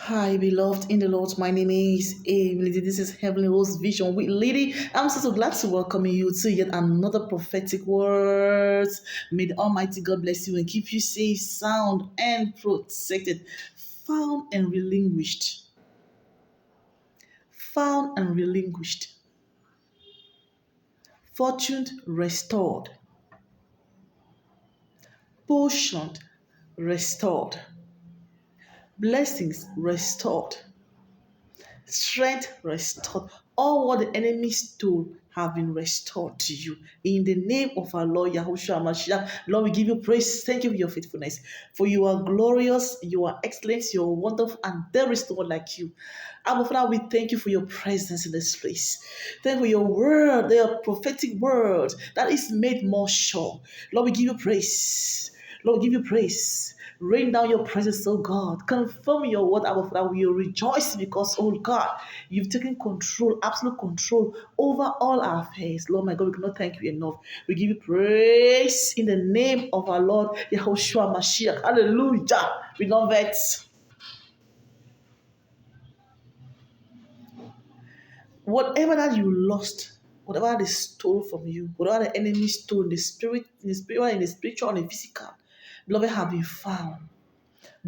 Hi, beloved in the Lord. My name is Emily. This is Heavenly Rose Vision with Lady. I'm so glad to welcome you to yet another prophetic words. May the Almighty God bless you and keep you safe, sound, and protected. Found and relinquished. Found and relinquished. Fortune restored. Portioned restored. Blessings restored. Strength restored. All what the enemy stole have been restored to you. In the name of our Lord Yahushua Mashiach, Lord, we give you praise. Thank you for your faithfulness. For you are glorious, you are excellent, you are wonderful, and there is no one like you. Our Father, we thank you for your presence in this place. Thank you for your word, your prophetic word that is made more sure. Lord, we give you praise. Lord, we give you praise. Rain down your presence, oh God. Confirm your word, our Father. We will rejoice because, oh God, you've taken control, absolute control over all our affairs. Lord, my God, we cannot thank you enough. We give you praise in the name of our Lord, Yahushua Mashiach. Hallelujah. Beloved, whatever that you lost, whatever they stole from you, whatever the enemy stole in the spiritual and the physical, beloved, have been found.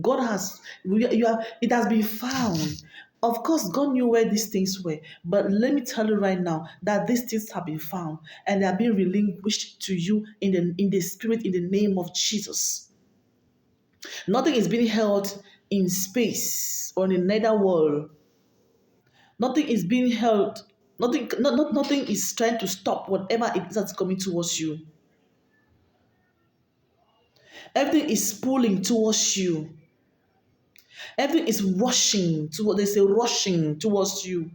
God has, it has been found. Of course, God knew where these things were, but let me tell you right now that these things have been found and they are being relinquished to you in the spirit in the name of Jesus. Nothing is being held in space or in the nether world. Nothing is being held. Nothing is trying to stop whatever it is that's coming towards you. Everything is pulling towards you. Everything is rushing toward. They say rushing towards you.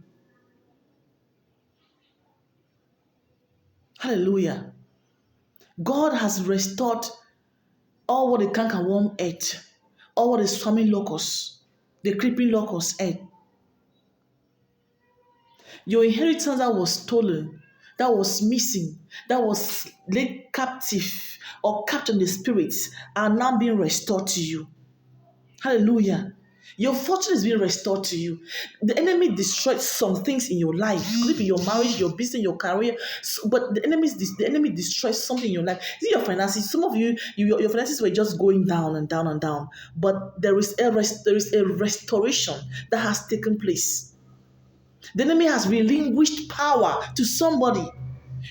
Hallelujah. God has restored all what the cankerworm ate, all what the swarming locusts, the creeping locusts ate. Your inheritance that was stolen, that was missing, that was laid captive or captured in the spirits are now being restored to you. Hallelujah. Your fortune is being restored to you. The enemy destroyed some things in your life. It could be your marriage, your business, your career. But the enemy destroys something in your life. See your finances. Some of your finances were just going down and down and down. But there is a restoration that has taken place. The enemy has relinquished power to somebody.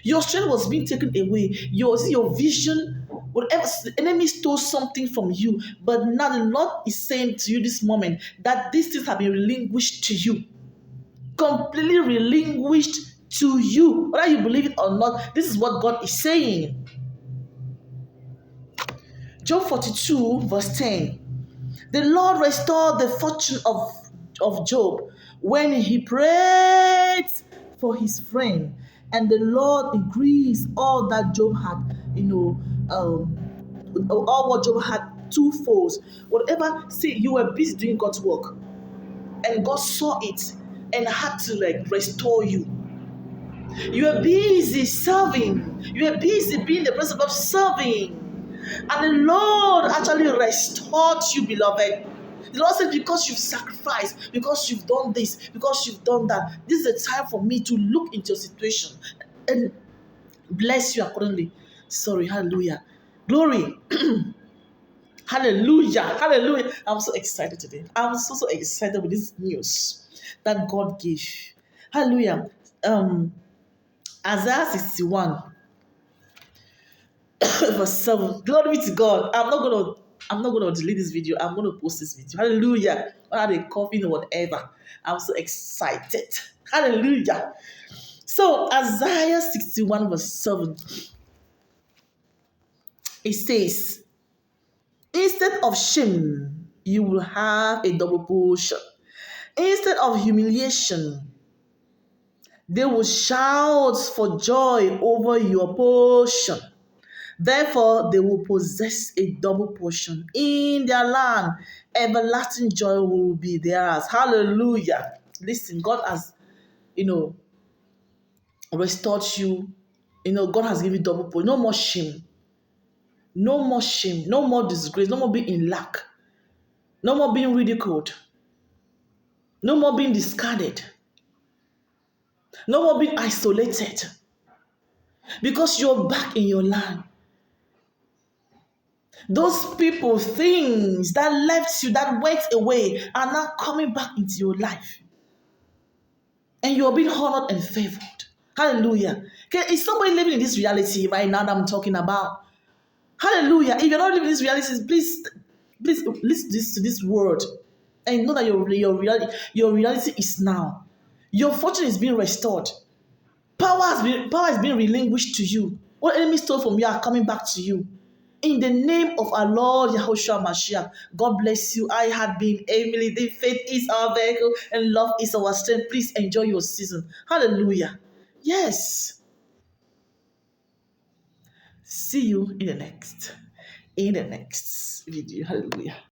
Your strength was being taken away. Your vision, whatever the enemy stole something from you, but now the Lord is saying to you this moment that these things have been relinquished to you, completely relinquished to you. Whether you believe it or not, this is what God is saying. Job 42, verse 10. The Lord restored the fortune of Job when he prayed for his friend, and the Lord increased all that Job had, all what Job had twofold. Whatever, see, you were busy doing God's work, and God saw it and had to restore you. You were busy serving, you were busy being the presence of God serving. And the Lord actually restored you, beloved. The Lord said, because you've sacrificed, because you've done this, because you've done that, this is the time for me to look into your situation and bless you accordingly. Sorry, hallelujah. Glory. Hallelujah. Hallelujah. I'm so excited today. I'm so excited with this news that God gave. Hallelujah. Isaiah 61. Verse 7. Glory to God. I'm not gonna delete this video. I'm gonna post this video. Hallelujah. Whether they coughing or whatever. I'm so excited. Hallelujah. So Isaiah 61 verse 7. It says, instead of shame, you will have a double portion. Instead of humiliation, they will shout for joy over your portion. Therefore, they will possess a double portion in their land. Everlasting joy will be theirs. Hallelujah. Listen, God has, restored you. God has given you double portion. No more shame. No more shame. No more disgrace. No more being in lack. No more being ridiculed. No more being discarded. No more being isolated. Because you're back in your land. Those people, things that left you, that went away, are now coming back into your life. And you're being honored and favored. Hallelujah. Okay, is somebody living in this reality right now that I'm talking about? Hallelujah. If you're not living in this reality, please listen to this word and know that your reality is now. Your fortune is being restored. Power has been relinquished to you. What enemy stole from you are coming back to you. In the name of our Lord Yahushua Mashiach, God bless you. I have been Emily. The faith is our vehicle and love is our strength. Please enjoy your season. Hallelujah. Yes. See you in the next video. Hallelujah.